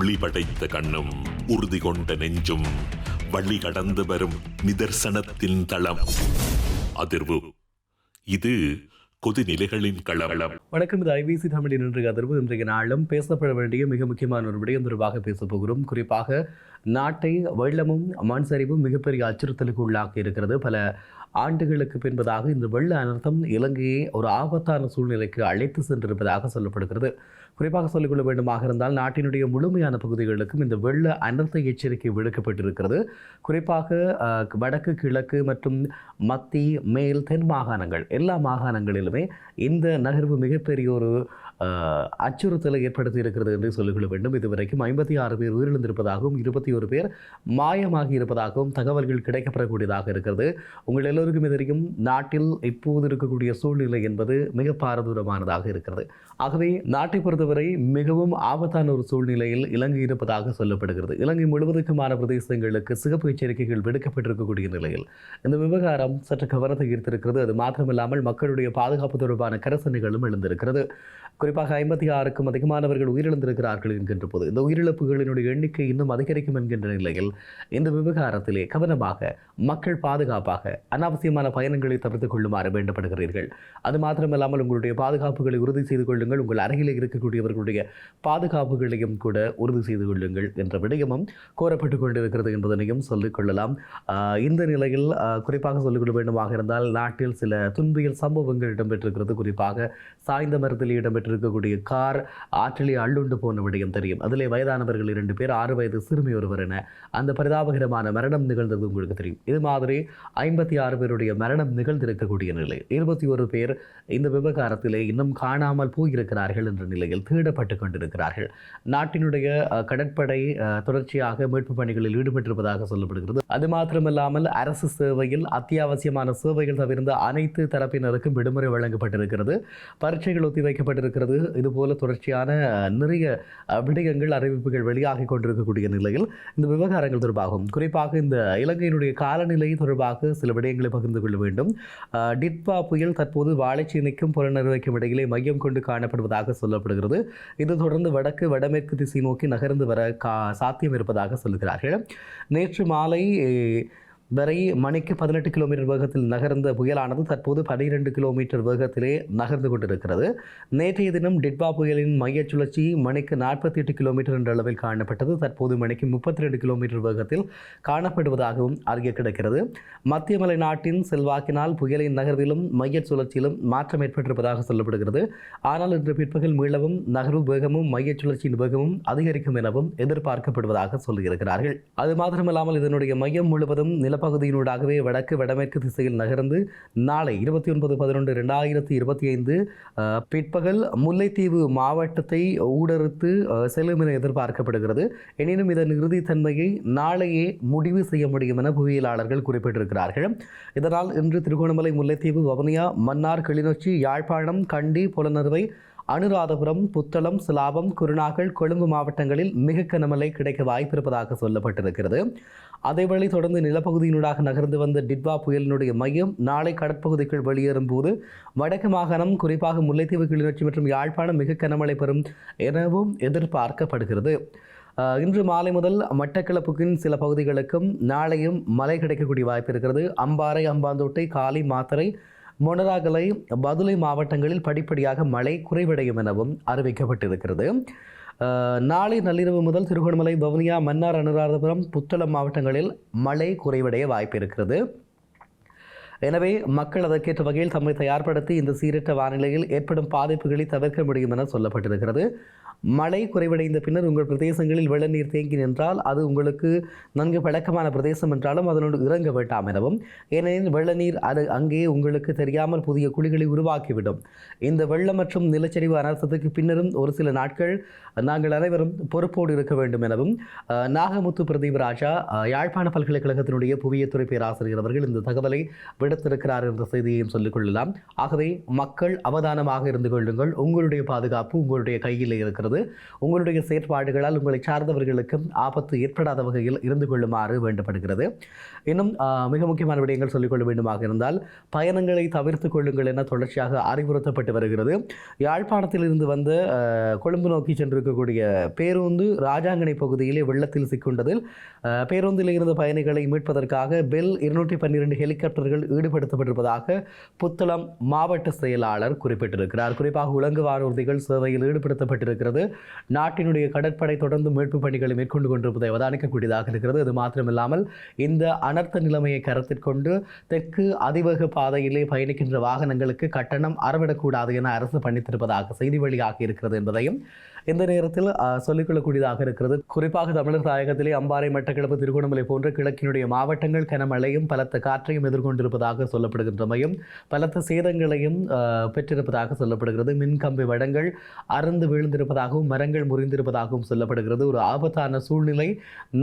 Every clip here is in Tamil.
ஒளி படைத்த கண்ணும் உறுதி கொண்ட நெஞ்சும் வழி கடந்து வரும் நிதர்சனத்தின் தளம். அதிர்வு இது கொதிநிலைகளின் களவளம். வணக்கம், இது ஐபிசி தமிழின் இன்றைய அதிர்வு. இன்றைய நாளும் பேசப்பட வேண்டிய மிக முக்கியமான ஒரு விடயம் தொடர்பாக பேசப் போகிறோம். குறிப்பாக நாட்டை வெள்ளமும் மண் சரிவும் மிகப்பெரிய அச்சுறுத்தலுக்கு உள்ளாக்கி இருக்கிறது. பல ஆண்டுகளுக்கு பின்பதாக இந்த வெள்ள அனர்த்தம் இலங்கையை ஒரு ஆபத்தான சூழ்நிலைக்கு அழைத்து சென்றிருப்பதாக சொல்லப்படுகிறது. குறிப்பாக சொல்லிக்கொள்ள வேண்டுமாக இருந்தால் நாட்டினுடைய முழுமையான பகுதிகளுக்கும் இந்த வெள்ள அனர்த்த எச்சரிக்கை விடுக்கப்பட்டிருக்கிறது. குறிப்பாக வடக்கு, கிழக்கு மற்றும் மத்திய, மேல், தென் மாகாணங்கள் எல்லா மாகாணங்களிலுமே இந்த நகர்வு மிகப்பெரிய ஒரு அச்சுறுத்தலை ஏற்படுத்தி இருக்கிறது என்று சொல்லிக்கொள்ள வேண்டும். இதுவரைக்கும் 56 பேர் உயிரிழந்திருப்பதாகவும் 21 பேர் மாயமாகி இருப்பதாகவும் தகவல்கள் கிடைக்கப்படக்கூடியதாக இருக்கிறது. உங்கள் எல்லோருக்கும் தெரியும், நாட்டில் இப்போது இருக்கக்கூடிய சூழ்நிலை என்பது மிக பாரதூரமானதாக இருக்கிறது. ஆகவே நாட்டை பொறுத்தவரை மிகவும் ஆபத்தான ஒரு சூழ்நிலையில் இலங்கை இருப்பதாக சொல்லப்படுகிறது. இலங்கை முழுவதுக்குமான பிரதேசங்களுக்கு சிகப்பு எச்சரிக்கைகள் விடுக்கப்பட்டிருக்கக்கூடிய நிலையில் இந்த விவகாரம் சற்று கவனத்தை ஈர்த்திருக்கிறது. அது மாத்திரமில்லாமல் மக்களுடைய பாதுகாப்பு தொடர்பான கரசனைகளும் எழுந்திருக்கிறது. குறிப்பாக 56க்கும் அதிகமானவர்கள் உயிரிழந்திருக்கிறார்கள் என்கின்ற போது இந்த உயிரிழப்புகளினுடைய எண்ணிக்கை இன்னும் அதிகரிக்கும் என்கின்ற நிலையில் இந்த விவகாரத்திலே கவனமாக மக்கள் பாதுகாப்பாக அனாவசியமான பயணங்களை தவிர்த்துக் கொள்ளுமாறு வேண்டப்படுகிறீர்கள். அது மாத்திரமல்லாமல் உங்களுடைய பாதுகாப்புகளை உறுதி செய்து கொள்ளுங்கள். உங்கள் அருகிலே இருக்கக்கூடியவர்களுடைய பாதுகாப்புகளையும் கூட உறுதி செய்து கொள்ளுங்கள் என்ற விடயமும் கோரப்பட்டுக் கொண்டிருக்கிறது என்பதனையும் சொல்லிக் கொள்ளலாம். இந்த நிலையில் குறிப்பாக சொல்லிக்கொள்ள வேண்டுமாக இருந்தால் நாட்டில் சில துன்பியல் சம்பவங்கள் இடம்பெற்றிருக்கிறது. குறிப்பாக சாய்ந்த மரத்தில் இடம்பெற்றிருக்கக்கூடிய கார் ஆற்றிலே அள்ளுண்டு போன விடயம் தெரியும். அதிலே வயதானவர்கள் 2 பேர், 6 வயது சிறுமி ஒருவர் என அந்த பரிதாபகரமான மரணம் நிகழ்ந்தது உங்களுக்கு தெரியும். இது மாதிரி 56 பேருடைய மரணம் நிகழ்ந்திருக்கக்கூடிய நிலை, 21 பேர் இந்த விவகாரத்திலே இன்னும் காணாமல் போயிருக்கிறார்கள் என்ற நிலையில் தேடப்பட்டுக் கொண்டிருக்கிறார்கள். நாட்டினுடைய கடற்படை தொடர்ச்சியாக மீட்பு பணிகளில் ஈடுபட்டிருப்பதாக சொல்லப்படுகிறது. அது மாத்திரமல்லாமல் அரசு சேவையில் அத்தியாவசியமான சேவைகள் தவிர்ந்த அனைத்து தரப்பினருக்கும் விடுமுறை வழங்கப்பட்டிருக்கிறது. பரீட்சைகள் ஒத்திவைக்கப்பட்டிருக்கிறது. இதுபோல தொடர்ச்சியான நிறைய விடயங்கள், அறிவிப்புகள் வெளியாகி கொண்டிருக்கக்கூடிய நிலையில் இந்த விவகாரங்கள் தொடர்பாகவும் குறிப்பாக இந்த இலங்கையினுடைய காலநிலை தொடர்பாக சில விடயங்களை பகிர்ந்து கொள்ள வேண்டும். டிட்பா புயல் தற்போது வாழைச்சேனைக்கும் புலனறுவைக்கும் இடையிலே மையம் கொண்டு காணப்படுவதாக சொல்லப்படுகிறது. இது தொடர்ந்து வடக்கு, வடமேற்கு திசை நோக்கி நகர்ந்து வர சாத்தியம் இருப்பதாக சொல்லுகிறார்கள். நேற்று மாலை வரை மணிக்கு 18 கிலோமீட்டர் வேகத்தில் நகர்ந்த புயலானது தற்போது 12 கிலோமீட்டர் வேகத்திலே நகர்ந்து கொண்டிருக்கிறது. நேற்றைய தினம் டிட்பா புயலின் மைய சுழற்சி மணிக்கு 48 கிலோமீட்டர் என்ற அளவில் காணப்பட்டது. தற்போது மணிக்கு 32 கிலோமீட்டர் வேகத்தில் காணப்படுவதாகவும் அறிய கிடைக்கிறது. மத்திய மலை நாட்டின் செல்வாக்கினால் புயலின் நகர்விலும் மைய சுழற்சியிலும் மாற்றம் ஏற்பட்டிருப்பதாக சொல்லப்படுகிறது. ஆனால் இன்று பிற்பகல் மீளவும் நகர்வு வேகமும் மைய சுழற்சியின் வேகமும் அதிகரிக்கும் எனவும் எதிர்பார்க்கப்படுவதாக சொல்லியிருக்கிறார்கள். அது மாத்திரமல்லாமல் இதனுடைய மையம் முழுவதும் பகுதியினூடாகவே வடக்கு, வடமேற்கு திசையில் நகர்ந்து நாளை 29/11/2025 பிற்பகல் முல்லைத்தீவு மாவட்டத்தை ஊடறுத்து செல்லும் என எதிர்பார்க்கப்படுகிறது. எனினும் இதன் இறுதித்தன்மையை நாளையே முடிவு செய்ய முடியும் என புவியியலாளர்கள் குறிப்பிட்டிருக்கிறார்கள். இதனால் இன்று திருகோணமலை, முல்லைத்தீவு, வவுனியா, மன்னார், கிளிநொச்சி, யாழ்ப்பாணம், கண்டி, புலனறுவை, அனுராதபுரம், புத்தளம், சிலாபம், குருநாகல், கொழும்பு மாவட்டங்களில் மிக கனமழை கிடைக்க வாய்ப்பிருப்பதாக சொல்லப்பட்டிருக்கிறது. அதேவேளை தொடர்ந்து நிலப்பகுதியினூடாக நகர்ந்து வந்த டிட்வா புயலினுடைய மையம் நாளை கடற்பகுதிக்குள் வெளியேறும் போது வடக்கு மாகாணம், குறிப்பாக முல்லைத்தீவு, கிளிநொச்சி மற்றும் யாழ்ப்பாணம் மிக கனமழை பெறும் எனவும் எதிர்பார்க்கப்படுகிறது. இன்று மாலை முதல் மட்டக்களப்புக்கின் சில பகுதிகளுக்கும் நாளையும் மழை கிடைக்கக்கூடிய வாய்ப்பு இருக்கிறது. அம்பாறை, அம்பாந்தோட்டை, காலி, மாத்தறை, மொனராகலை, பதுளை மாவட்டங்களில் படிப்படியாக மழை குறைவடையும் எனவும் அறிவிக்கப்பட்டிருக்கிறது. நாளை நள்ளிரவு முதல் திருகோணமலை, வவுனியா, மன்னார், அனுராதபுரம், புத்தளம் மாவட்டங்களில் மழை குறைவடைய வாய்ப்பு இருக்கிறது. எனவே மக்கள் அதற்கேற்ற வகையில் தம்மை தயார்படுத்தி இந்த சீரற்ற வானிலையில் ஏற்படும் பாதிப்புகளை தவிர்க்க முடியும் என சொல்லப்பட்டிருக்கிறது. மழை குறைவடைந்த பின்னர் உங்கள் பிரதேசங்களில் வெள்ள நீர் தேங்கி நின்றால் அது உங்களுக்கு நன்கு பழக்கமான பிரதேசம் என்றாலும் அதனோடு இறங்க வேண்டாம் எனவும், ஏனெனில் வெள்ள நீர் அது அங்கே உங்களுக்கு தெரியாமல் புதிய குழிகளை உருவாக்கிவிடும். இந்த வெள்ளம் மற்றும் நிலச்சரிவு அனர்த்தத்துக்கு பின்னரும் ஒரு சில நாட்கள் நாங்கள் அனைவரும் பொறுப்போடு இருக்க வேண்டும் எனவும் நாகமுத்து பிரதீப் ராஜா, யாழ்ப்பாண பல்கலைக்கழகத்தினுடைய புவியியத்துறை பேராசிரியர் அவர்கள் இந்த தகவலை விடுத்திருக்கிறார் என்ற செய்தியையும் சொல்லிக் கொள்ளலாம். ஆகவே மக்கள் அவதானமாக இருந்து கொள்ளுங்கள். உங்களுடைய பாதுகாப்பு உங்களுடைய கையில் இருக்கிறது. இருக்கிறது. உங்களுடைய செயற்பாடுகளால் உங்களை சார்ந்தவர்களுக்கும் ஆபத்து ஏற்படாத வகையில் இருந்து கொள்ளுமாறு வேண்டப்படுகிறது. இன்னும் மிக முக்கியமான விடயங்கள் சொல்லிக்கொள்ள வேண்டுமாக இருந்தால் பயணங்களை தவிர்த்துக் கொள்ளுங்கள் என தொடர்ச்சியாக அறிவுறுத்தப்பட்டு வருகிறது. யாழ்ப்பாணத்தில் இருந்து வந்து கொழும்பு நோக்கி சென்றிருக்கக்கூடிய பேருந்து ராஜாங்கனை பகுதியிலே வெள்ளத்தில் சிக்கொண்டதில் பேருந்தில் இருந்த பயணிகளை மீட்பதற்காக பெல் 212 ஹெலிகாப்டர்கள் ஈடுபடுத்தப்பட்டிருப்பதாக புத்தளம் மாவட்ட செயலாளர் குறிப்பிட்டிருக்கிறார். குறிப்பாக உலங்கு வானூர்திகள் சேவையில் ஈடுபடுத்தப்பட்டிருக்கிறது. நாட்டினுடைய கடற்படை தொடர்ந்து மீட்பு பணிகளை மேற்கொண்டு கொண்டிருப்பதை அவதானிக்கக்கூடியதாக இருக்கிறது. அது மாத்திரமில்லாமல் இந்த அனர்த்த நிலைமையை கருத்தில் கொண்டு தெற்கு அதிவேக பாதையிலே பயணிக்கின்ற வாகனங்களுக்கு கட்டணம் அறவிடக்கூடாது என அரசு பணித்திருப்பதாக செய்தி வெளியாகி இருக்கிறது என்பதையும் இந்த நேரத்தில் சொல்லிக்கொள்ளக்கூடியதாக இருக்கிறது. குறிப்பாக தமிழர் தாயகத்திலே அம்பாறை, மட்டக்களப்பு, திருகோணமலை போன்ற கிழக்கினுடைய மாவட்டங்கள் கனமழையும் பலத்த காற்றையும் எதிர்கொண்டிருப்பதாக சொல்லப்படுகின்றமையும் பலத்த சேதங்களையும் பெற்றிருப்பதாக சொல்லப்படுகிறது. மின்கம்பி வடங்கள் அறுந்து வீழ்ந்திருப்பதாகவும் மரங்கள் முறிந்திருப்பதாகவும் சொல்லப்படுகிறது. ஒரு ஆபத்தான சூழ்நிலை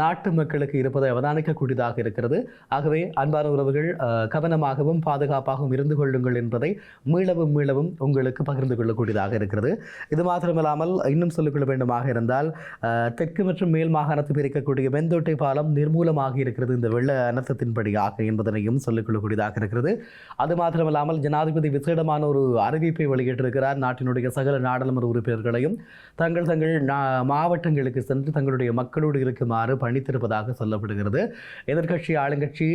நாட்டு மக்களுக்கு இருப்பதை அவதானிக்கக்கூடியதாக இருக்கிறது. ஆகவே அன்பான உறவுகள், கவனமாகவும் பாதுகாப்பாகவும் இருந்து கொள்ளுங்கள் என்பதை மீளவும் உங்களுக்கு பகிர்ந்து கொள்ளக்கூடியதாக இருக்கிறது. இது மாத்திரமில்லாமல் இன்னும் சொல்லிக்கொள்ள வேண்டுமாக இருந்தால் தெற்கு மற்றும் மேல் மாகாணத்தை பிரிக்கக்கூடிய வெந்தோட்டை பாலம் நிர்மூலமாகி இருக்கிறது இந்த வெள்ள அனர்த்தத்தின்படியாக என்பதனையும் சொல்லிக்கொள்ளக்கூடியதாக இருக்கிறது. அது மாத்திரமல்லாமல் ஜனாதிபதி விசேடமான ஒரு அறிவிப்பை வெளியிட்டிருக்கிறார். நாட்டினுடைய சகல நாடாளுமன்ற உறுப்பினர்களையும் தங்கள் மாவட்டங்களுக்கு சென்று தங்களுடைய மக்களோடு இருக்குமாறு பணித்திருப்பதாக சொல்லப்படுகிறது. எதிர்க்கட்சி, ஆளுங்கட்சி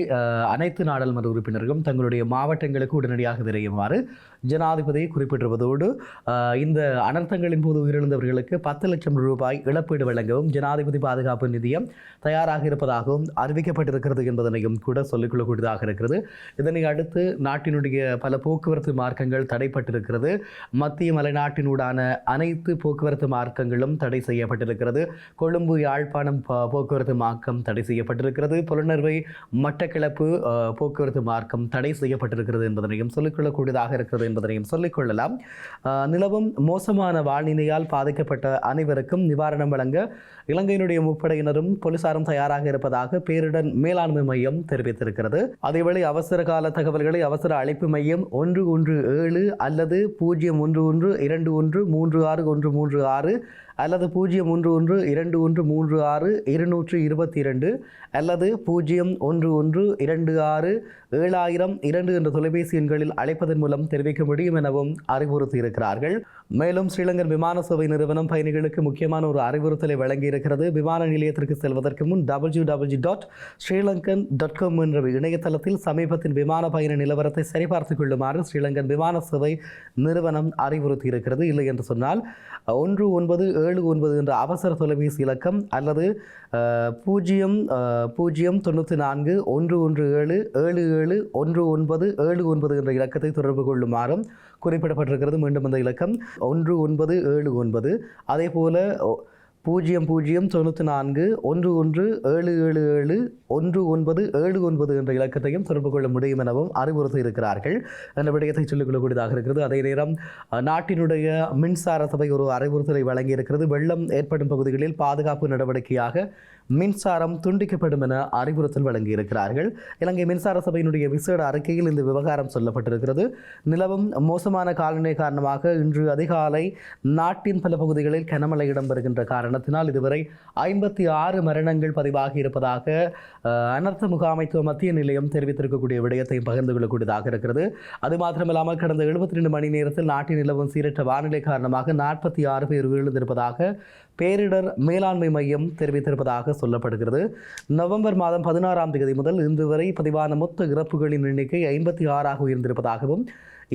அனைத்து நாடாளுமன்ற உறுப்பினர்களும் தங்களுடைய மாவட்டங்களுக்கு உடனடியாக விரையுமாறு ஜனாதிபதி குறிப்பிட்டிருப்பதோடு இந்த அனர்த்தங்களின் போது உயிரிழந்தவர்களுக்கு 10 லட்சம் ரூபாய் இழப்பீடு வழங்கவும் ஜனாதிபதி பாதுகாப்பு நிதியம் தயாராக இருப்பதாகவும் அறிவிக்கப்பட்டிருக்கிறது என்பதனையும் கூட சொல்லிக்கொள்ளக்கூடியதாக இருக்கிறது. இதனை அடுத்து நாட்டினுடைய பல போக்குவரத்து மார்க்கங்கள் தடைப்பட்டிருக்கிறது. மத்திய மலைநாட்டினூடான அனைத்து போக்குவரத்து மார்க்கங்களும் தடை செய்யப்பட்டிருக்கிறது. கொழும்பு, யாழ்ப்பாணம் போக்குவரத்து மார்க்கம் தடை செய்யப்பட்டிருக்கிறது. புலனறுவை, மட்டக்களப்பு போக்குவரத்து மார்க்கம் தடை செய்யப்பட்டிருக்கிறது என்பதனையும் சொல்லிக்கொள்ளக்கூடியதாக இருக்கிறது என்பதனையும் சொல்லிக்கொள்ளலாம். நிலவும் மோசமான வானிலையால் பாதிக்கப்பட்ட அனைவருக்கும் நிவாரணம் வழங்க இலங்கையினுடைய முப்படையினரும் போலீசாரும் தயாராக இருப்பதாக பேரிடர் மேலாண்மை மையம் தெரிவித்திருக்கிறது. அதேவேளை அவசர கால தகவல்களை அவசர அழைப்பு மையம் 117 அல்லது 011-2136-136 அல்லது 011-2136-222 அல்லது 011-26-7002 என்ற தொலைபேசி எண்களில் அழைப்பதன் மூலம் தெரிவிக்க முடியும் எனவும் அறிவுறுத்தியிருக்கிறார்கள். மேலும் ஸ்ரீலங்கன் விமான சேவை நிறுவனம் பயணிகளுக்கு முக்கியமான ஒரு அறிவுறுத்தலை வழங்கியிருக்கிறது. விமான நிலையத்திற்கு செல்வதற்கு முன் www.srilankan.com என்ற இணையதளத்தில் சமீபத்தின் விமான பயண நிலவரத்தை சரிபார்த்துக் கொள்ளுமாறு ஸ்ரீலங்கன் விமான சேவை நிறுவனம் அறிவுறுத்தியிருக்கிறது. இல்லை என்று சொன்னால் 1979 என்ற அவசர தொலைபேசி இலக்கம் அல்லது 094-117-7719 என்ற இலக்கத்தை தொடர்பு கொள்ளுமாறும் குறிப்பிடப்பட்டிருக்கிறது. மீண்டும் அந்த இலக்கம் 1979. அதே போல 00-14-11-77-19 என்ற இலக்கத்தையும் தொடர்பு கொள்ள முடியும் எனவும் அறிவுறுத்தி இருக்கிறார்கள் என்ற விடயத்தை சொல்லிக் கொள்ளக்கூடியதாக இருக்கிறது. அதே நேரம் நாட்டினுடைய மின்சார சபை ஒரு அறிவுறுத்தலை வழங்கி இருக்கிறது. வெள்ளம் ஏற்படும் பகுதிகளில் பாதுகாப்பு நடவடிக்கையாக மின்சாரம் துண்டிக்கப்படும் என அறிவுறுத்தல் வழங்கியிருக்கிறார்கள். இலங்கை மின்சார சபையினுடைய விசேட அறிக்கையில் இந்த விவகாரம் சொல்லப்பட்டிருக்கிறது. நிலவும் மோசமான காலநிலை காரணமாக இன்று அதிகாலை நாட்டின் பல பகுதிகளில் கனமழை இடம்பெறுகின்ற காரணத்தினால் இதுவரை 56 மரணங்கள் பதிவாகி இருப்பதாக அனர்த்த முகாமைத்துவ மத்திய நிலையம் தெரிவித்திருக்கக்கூடிய விடயத்தையும் பகிர்ந்து கொள்ளக்கூடியதாக இருக்கிறது. அது மாத்திரமில்லாமல் கடந்த 72 மணி நேரத்தில் நாட்டில் நிலவும் சீரற்ற வானிலை காரணமாக 46 பேர் உயிரிழந்திருப்பதாக பேரிடர் மேலாண்மை மையம் தெரிவித்திருப்பதாக சொல்லப்படுகிறது. நவம்பர் மாதம் 16ஆம் தேதி முதல் இன்று வரை பதிவான மொத்த இறப்புகளின் எண்ணிக்கை 56ஆக உயர்ந்திருப்பதாகவும்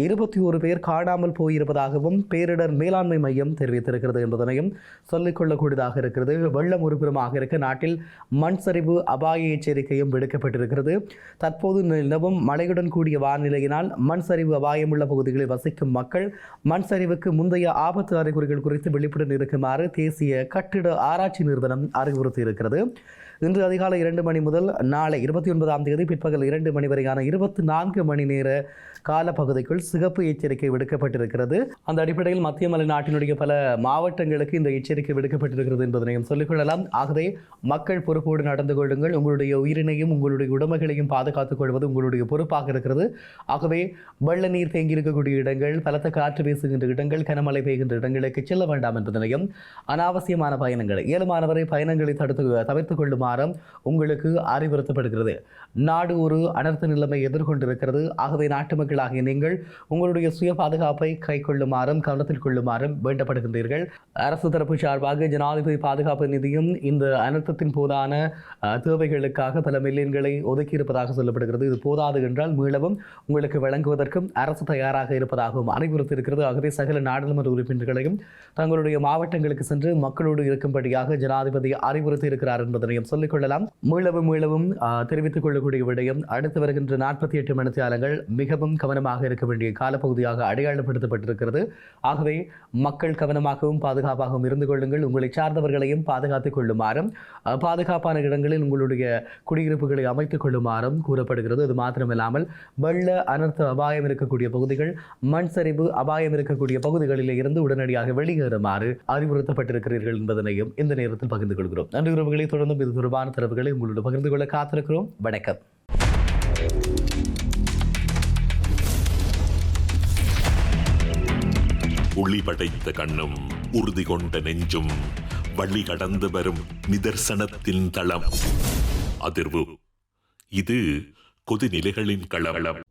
21 பேர் காணாமல் போயிருப்பதாகவும் பேரிடர் மேலாண்மை மையம் தெரிவித்திருக்கிறது என்பதனையும் சொல்லிக்கொள்ளக்கூடியதாக இருக்கிறது. வெள்ளம் ஒருபுறமாக இருக்க நாட்டில் மண் சரிவு அபாய எச்சரிக்கையும் விடுக்கப்பட்டிருக்கிறது. தற்போது நிலவும் மழையுடன் கூடிய வானிலையினால் மண் சரிவு அபாயமுள்ள பகுதிகளில் வசிக்கும் மக்கள் மண் சரிவுக்கு முந்தைய ஆபத்து அறிகுறிகள் குறித்து விழிப்புடன் இருக்குமாறு தேசிய கட்டிட ஆராய்ச்சி நிறுவனம் அறிவுறுத்தியிருக்கிறது. இன்று அதிகாலை 2 மணி முதல் நாளை 29ஆம் தேதி பிற்பகல் 2 மணி வரையான 24 மணி நேர காலப்பகுதிக்குள் சிகப்பு எச்சரிக்கை விடுக்கப்பட்டிருக்கிறது. அந்த அடிப்படையில் மத்திய மலைநாட்டினுடைய பல மாவட்டங்களுக்கு இந்த எச்சரிக்கை விடுக்கப்பட்டிருக்கிறது என்பதனையும் சொல்லிக்கொள்ளலாம். ஆகவே மக்கள் பொறுப்போடு நடந்து கொள்ளுங்கள். உங்களுடைய உயிரினையும் உங்களுடைய உடைமைகளையும் பாதுகாத்துக் கொள்வது உங்களுடைய பொறுப்பாக இருக்கிறது. ஆகவே வெள்ள நீர் தேங்கியிருக்கக்கூடிய இடங்கள், பலத்த காற்று வீசுகின்ற இடங்கள், கனமழை பெய்கின்ற இடங்களுக்கு செல்ல வேண்டாம் என்பதனையும், அனாவசியமான பயணங்களை இயலுமானவரை பயணங்களை தவிர்த்துக் கொள்ளுமாறும் உங்களுக்கு அறிவுறுத்தப்படுகிறது. நாடு ஒரு அனர்த்த நிலைமை எதிர்கொண்டிருக்கிறது. ஆகவே நாட்டு மக்களாகிய நீங்கள் உங்களுடைய சுய பாதுகாப்பை கைக்கொள்ளுமாறும் கவனத்தில் கொள்ளுமாறும் வேண்டப்படுகின்றீர்கள். அரசு தரப்பு சார்பாக ஜனாதிபதி பாதுகாப்பு நிதியம் இந்த அனர்த்தத்தின் போதான தேவைகளுக்காக பல மில்லியன்களை ஒதுக்கியிருப்பதாக சொல்லப்படுகிறது. இது போதாது என்றால் மீளவும் உங்களுக்கு வழங்குவதற்கும் அரசு தயாராக இருப்பதாகவும் அறிவுறுத்தியிருக்கிறது. ஆகவே சகல நாடாளுமன்ற உறுப்பினர்களையும் தங்களுடைய மாவட்டங்களுக்கு சென்று மக்களோடு இருக்கும்படியாக ஜனாதிபதி அறிவுறுத்தி இருக்கிறார் என்பதனையும் சொல்லிக்கொள்ளலாம். மீளவும் தெரிவித்துக் கொள்ளக்கூடிய விடயம், அடுத்து வருகின்ற 48 மணித்தியாலங்கள் மிகவும் கவனமாக இருக்க வேண்டிய காலப்பகுதியாக அடையாளப்படுத்தப்பட்டிருக்கிறது. ஆகவே மக்கள் கவனமாகவும் பாதுகாப்பாகவும் இருந்து கொள்ளுங்கள். உங்களை சார்ந்தவர்களையும் பாதுகாத்துக் கொள்ளுமாறும், பாதுகாப்பான இடங்களில் உங்களுடைய குடியிருப்புகளை அமைத்துக் கொள்ளுமாறும் கூறப்படுகிறது. அது மாத்திரமில்லாமல் வெள்ள அனர்த்த அபாயம் இருக்கக்கூடிய பகுதிகள், மண் சரிவு அபாயம் இருக்கக்கூடிய பகுதிகளில் இருந்து உடனடியாக வெளியேறுமாறு அறிவுறுத்தப்பட்டிருக்கிறீர்கள் என்பதனையும் இந்த நேரத்தில் பகிர்ந்து கொள்கிறோம். நன்றி உறவுகளை, தொடர்ந்தும் இது தொடர்பான தரவுகளை உங்களோடு பகிர்ந்து கொள்ள காத்திருக்கிறோம். வணக்கம். ஒளி படைத்த கண்ணும் உறுதி கொண்ட நெஞ்சும் வழி கடந்து வரும் நிதர்சனத்தின் தளம். அதிர்வு. இது கொதிநிலைகளின் களம்.